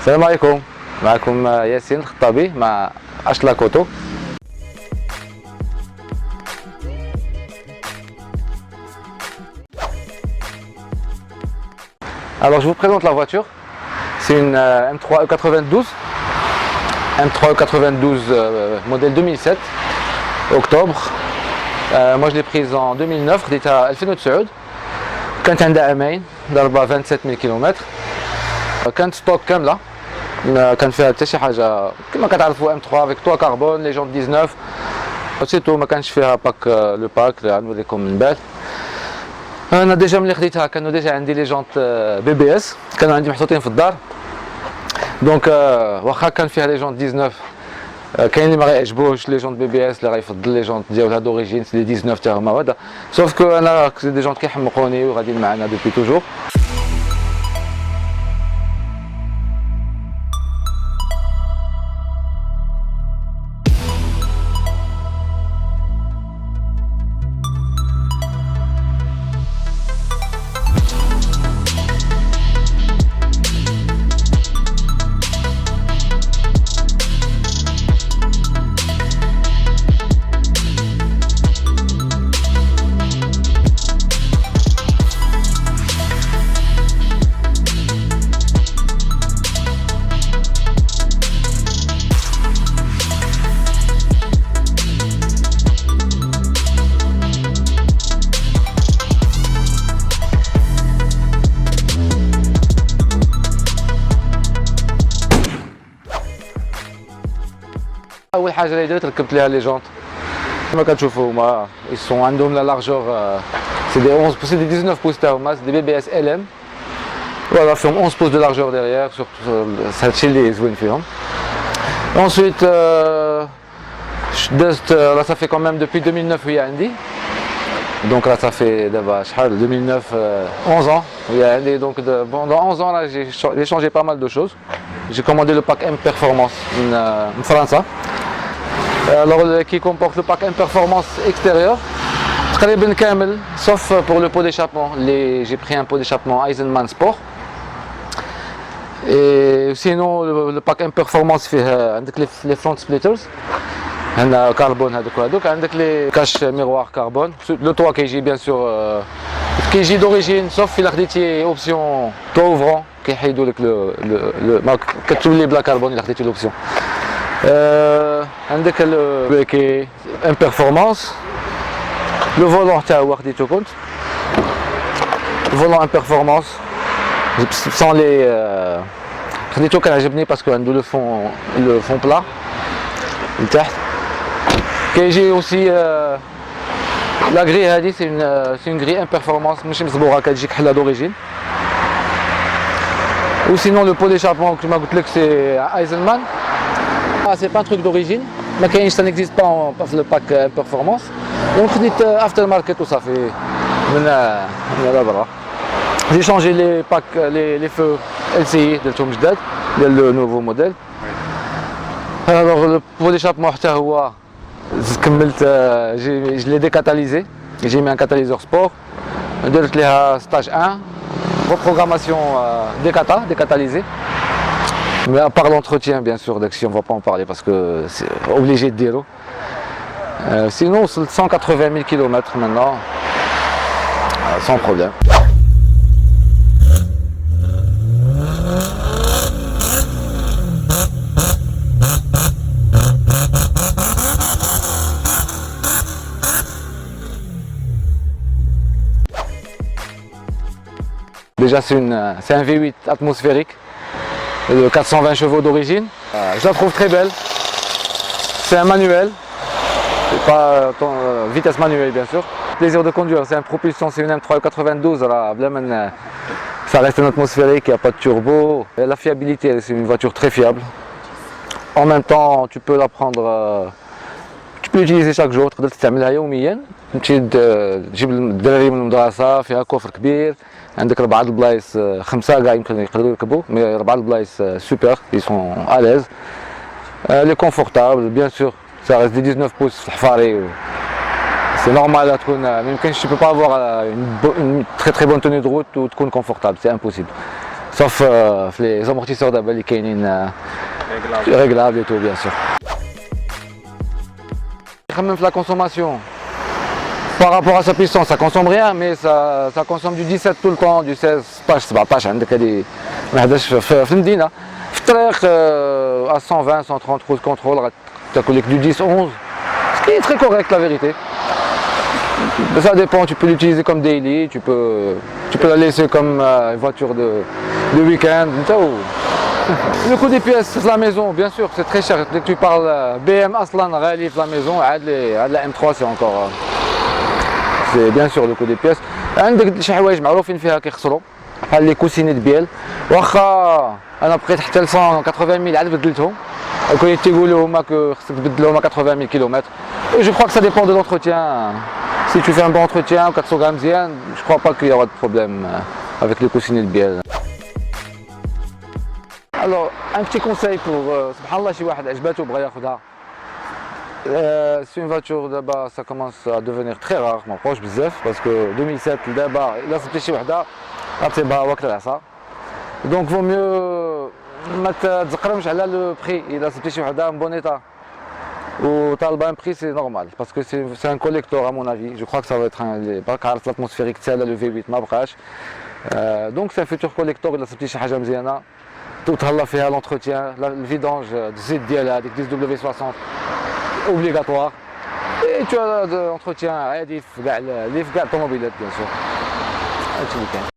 السلام عليكم. معكم ياسين الخطابي مع Ashla Koto. Alors je vous présente la voiture. C'est une M3 E92. M3 E92 modèle 2007, octobre. Moi je l'ai prise en 2009, خديتها 2009. كانت عندها عامين ضربة 27000 كيلومتر. كانت ستوك كاملة. كان فيها حتى شي حاجه كما كتعرفوا M3 avec toit carbone les jantes 19 سيتو ما كانش فيها باك لو باك اللي غنوريكم من بعد. انا ديجا ملي خديتها كانوا ديجا عندي لي جونت بي بي اس كانوا عندي محطوطين في الدار دونك واخا كان فيها لي جونت 19 كاين اللي ما غيعجبوش لي جونت بي بي اس اللي غيفضل لي جونت ديالها دوريجين لي 19 تاع هما هذا سوف كو انا دي جونت كيحمقوني وغاديين معنا دوبي توجور. اول حاجه اللي درت ركبت ليها لي جونت كما كتشوفوا هما يسون عندهم لا لارجور سي دي 11 سي دي 19 بوس تاع هما سي دي بي بي اس ال ام فوالا فيهم 11 بوس دو لارجور ديريير سورتو هادشي اللي زوين فيهم. ensuite دزت راه صافي كون ميم دوبي 2009 وهي عندي دونك راه صافي دابا شحال 2009 11 ans وهي عندي دونك pendant 11 ans là j'ai changé pas mal de choses. J'ai commandé le pack M Performance en France. Alors qui comporte le pack M Performance extérieur, تقريبا كامل sauf pour le pot d'échappement. J'ai pris un pot d'échappement Eisenman Sport. Et sinon le pack M Performance فيه عندك les front splitters. هنا كربون هذوك وهذوك عندك لي كاش ميروار كربون. Le toit كيجي bien sûr كيجي d'origine sauf إلا خديتي اوبسيون toit ouvrant كيحيدوا لك ما كتولي بلا كربون الا خديتي لوبسيون. عندك البريكي ان بيرفورمانس لو فولون تاعو هو خديتو كنت فولون ان بيرفورمانس سون لي خديتو كان عجبني باسكو عنده لو فون بلا لتحت. كيجي اوسي لا غري هادي سي اون غري ان بيرفورمانس ماشي مصبوغه كتجيك حله دوريجين. Ou sinon le pot d'échappement que je m'ai dit que c'est Eisenman. Ah, c'est pas un truc d'origine, mais ça n'existe pas en le pack performance. Donc je dis aftermarket tout ça fait. J'ai changé les packs, les feux LCI de Tomjdet, le nouveau modèle. Alors le pot d'échappement je l'ai décatalysé. J'ai mis un catalyseur sport. Je l'ai stage 1. Reprogrammation décatalysée. Mais à part l'entretien bien sûr, si on ne va pas en parler parce que c'est obligé de dire. Sinon c'est 180 000 km maintenant, sans problème. Déjà c'est un V8 atmosphérique de 420 chevaux d'origine. Je la trouve très belle. C'est un manuel, pas vitesse manuelle bien sûr. Plaisir de conduire, c'est un propulsion, c'est une M3 92. Ça reste un atmosphérique, il n'y a pas de turbo. Et la fiabilité, c'est une voiture très fiable. En même temps, tu peux la prendre, tu peux l'utiliser chaque jour. تقدر تستعملها يوميا. تمشي تجيب الدراري من المدرسة فيها كوفر كبير. عندك 4 البلايص 5 كاع يمكن يقدروا يركبوا مي 4 البلايص سوبر ils sont à l'aise. Elle est confortable bien sûr, ça reste des 19 pouces في الحفاري. C'est normal تكون ما يمكنش tu peux pas avoir une très très bonne tenue de route ou تكون confortable, c'est impossible. sauf les amortisseurs d'abord qui sont réglables et tout, bien sûr. Même la consommation, par rapport à sa puissance, ça consomme rien, mais ça consomme du 17 tout le temps, du 16, 16, 17, عندك هذه ما حداش في المدينة. في الطريق à 120, 130 cruise control, تاكل لك du 10, 11, ce qui est très correct la vérité. Ça dépend, tu peux l'utiliser comme daily, tu peux la laisser comme une voiture de week-end. Le coût des pièces de la maison, bien sûr, c'est très cher. Dès que tu parles BM Aslan Rally de la maison, la M3 c'est encore. C'est bien sûr le coût des pièces. عندك شي حوايج معروفين فيها كيخسروا بحال لي كوسيني ديال واخا انا بقيت حتى ل 180 000 عاد بدلتهم كاين تيقولوا هما خصك تبدلهم 80 000 km. Et je crois que ça dépend de l'entretien. Si tu fais un bon entretien, 400 grammes مزيان, je crois pas qu'il y aura de problème avec les coussinets de bielle. Alors, un petit conseil pour subhanallah شي واحد عجباتو بغا ياخذها. C'est une voiture d'abord, ça commence à devenir très rare, ما بقاوش بزاف parce que 2007 d'abord, الا صبتي شي وحده غتبقى واكله العصا. Donc vaut mieux ما تزقرمش على لو بري الا صبتي شي وحده en bon état. Ou طالبه un prix c'est normal parce que c'est un collector à mon avis. Je crois que ça va être باك عارف l'atmosphérique تاعها le V8 ما بقاش. Donc c'est un futur collector الا صبتي شي حاجه مزيانه تهلا فيها l'entretien, le vidange الزيت ديالها هذيك 10W60 obligatoire. Et tu as l'entretien عادي في كاع الطوموبيلات bien sûr. هادشي اللي كاين.